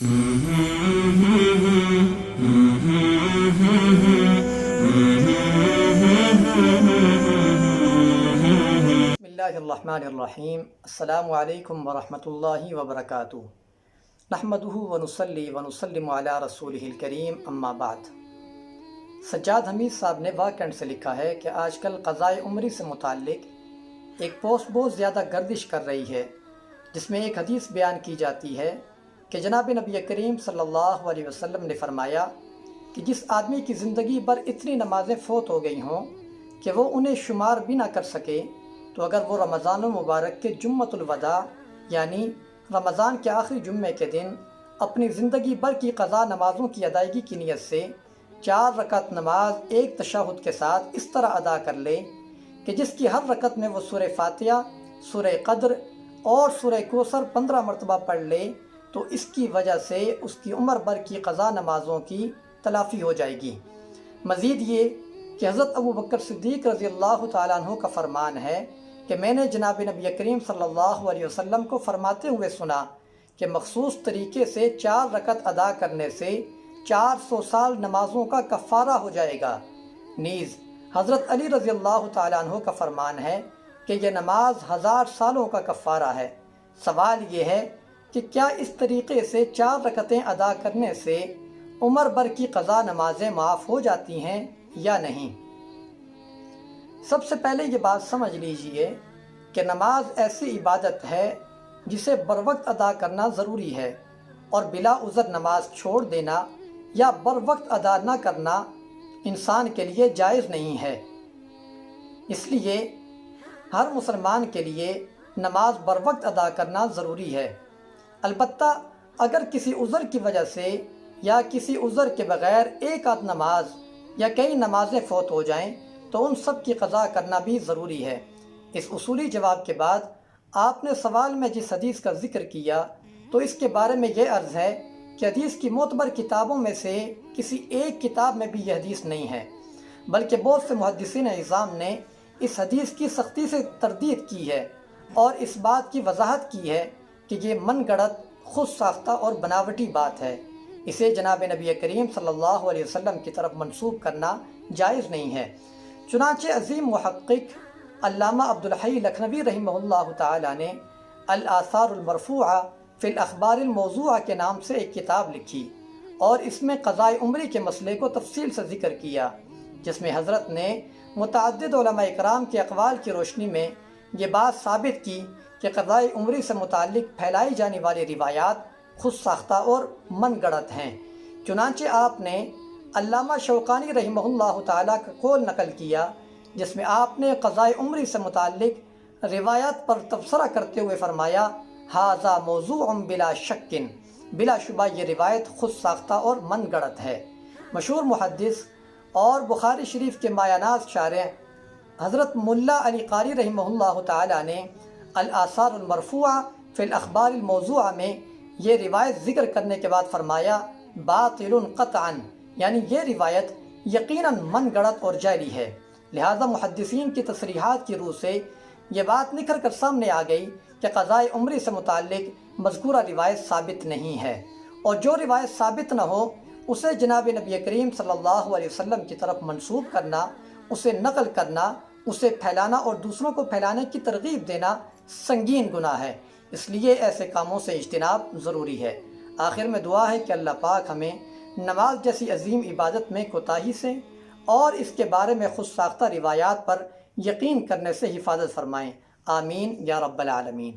بسم اللہ الرحمن الرحیم۔ السلام علیکم ورحمۃ اللہ وبرکاتہ۔ نحمدہ ونصلی ونسلم علی رسولہ الکریم، اما بعد۔ سجاد حمید صاحب نے واکنڈ سے لکھا ہے کہ آج کل قضائے عمری سے متعلق ایک پوسٹ بہت زیادہ گردش کر رہی ہے، جس میں ایک حدیث بیان کی جاتی ہے کہ جناب نبی کریم صلی اللہ علیہ وسلم نے فرمایا کہ جس آدمی کی زندگی بھر اتنی نمازیں فوت ہو گئی ہوں کہ وہ انہیں شمار بھی نہ کر سکے، تو اگر وہ رمضان المبارک کے جمعۃ الوداع یعنی رمضان کے آخری جمعے کے دن اپنی زندگی بھر کی قضا نمازوں کی ادائیگی کی نیت سے 4 رکعت نماز ایک تشہد کے ساتھ اس طرح ادا کر لے کہ جس کی ہر رکعت میں وہ سورہ فاتحہ، سورہ قدر اور سورہ کوثر 15 مرتبہ پڑھ لے، تو اس کی وجہ سے اس کی عمر بھر کی قضا نمازوں کی تلافی ہو جائے گی۔ مزید یہ کہ حضرت ابو بکر صدیق رضی اللہ تعالیٰ عنہ کا فرمان ہے کہ میں نے جناب نبی کریم صلی اللہ علیہ وسلم کو فرماتے ہوئے سنا کہ مخصوص طریقے سے 4 رکعت ادا کرنے سے 400 سال نمازوں کا کفارہ ہو جائے گا۔ نیز حضرت علی رضی اللہ تعالیٰ عنہ کا فرمان ہے کہ یہ نماز 1000 سالوں کا کفارہ ہے۔ سوال یہ ہے کہ کیا اس طریقے سے 4 رکعتیں ادا کرنے سے عمر بھر کی قضا نمازیں معاف ہو جاتی ہیں یا نہیں؟ سب سے پہلے یہ بات سمجھ لیجئے کہ نماز ایسی عبادت ہے جسے بروقت ادا کرنا ضروری ہے، اور بلا عذر نماز چھوڑ دینا یا بروقت ادا نہ کرنا انسان کے لیے جائز نہیں ہے۔ اس لیے ہر مسلمان کے لیے نماز بروقت ادا کرنا ضروری ہے۔ البتہ اگر کسی عذر کی وجہ سے یا کسی عذر کے بغیر ایک آدھ نماز یا کئی نمازیں فوت ہو جائیں تو ان سب کی قضا کرنا بھی ضروری ہے۔ اس اصولی جواب کے بعد آپ نے سوال میں جس حدیث کا ذکر کیا تو اس کے بارے میں یہ عرض ہے کہ حدیث کی معتبر کتابوں میں سے کسی ایک کتاب میں بھی یہ حدیث نہیں ہے، بلکہ بہت سے محدثین عظام نے اس حدیث کی سختی سے تردید کی ہے اور اس بات کی وضاحت کی ہے کہ یہ من گڑت، خود ساختہ اور بناوٹی بات ہے، اسے جناب نبی کریم صلی اللہ علیہ وسلم کی طرف منسوب کرنا جائز نہیں ہے۔ چنانچہ عظیم محقق علامہ عبدالحی لکھنوی رحمہ اللہ تعالیٰ نے الآثار المرفوعہ فی الاخبار الموضوعہ کے نام سے ایک کتاب لکھی اور اس میں قضائے عمری کے مسئلے کو تفصیل سے ذکر کیا، جس میں حضرت نے متعدد علماء اکرام کے اقوال کی روشنی میں یہ بات ثابت کی کہ قضائے عمری سے متعلق پھیلائی جانے والی روایات خود ساختہ اور من گڑت ہیں۔ چنانچہ آپ نے علامہ شوقانی رحمہ اللہ تعالیٰ کا قول نقل کیا، جس میں آپ نے قضائے عمری سے متعلق روایات پر تبصرہ کرتے ہوئے فرمایا ھذا موضوع بلا شک، بلا شبہ یہ روایت خود ساختہ اور من گڑت ہے۔ مشہور محدث اور بخاری شریف کے مایہ ناز شارح حضرت ملا علی قاری رحمہ اللہ تعالیٰ نے الآثار المرفوعہ فی الاخبار الموضوعہ میں یہ روایت ذکر کرنے کے بعد فرمایا باطل قطعا، یعنی یہ روایت یقیناً من گڑت اور جعلی ہے۔ لہذا محدثین کی تصریحات کی روح سے یہ بات نکھر کر سامنے آ گئی کہ قضائے عمری سے متعلق مذکورہ روایت ثابت نہیں ہے، اور جو روایت ثابت نہ ہو اسے جناب نبی کریم صلی اللہ علیہ وسلم کی طرف منسوب کرنا، اسے نقل کرنا، اسے پھیلانا اور دوسروں کو پھیلانے کی ترغیب دینا سنگین گناہ ہے۔ اس لیے ایسے کاموں سے اجتناب ضروری ہے۔ آخر میں دعا ہے کہ اللہ پاک ہمیں نماز جیسی عظیم عبادت میں کوتاہی سے اور اس کے بارے میں خود ساختہ روایات پر یقین کرنے سے حفاظت فرمائیں۔ آمین یا رب العالمین۔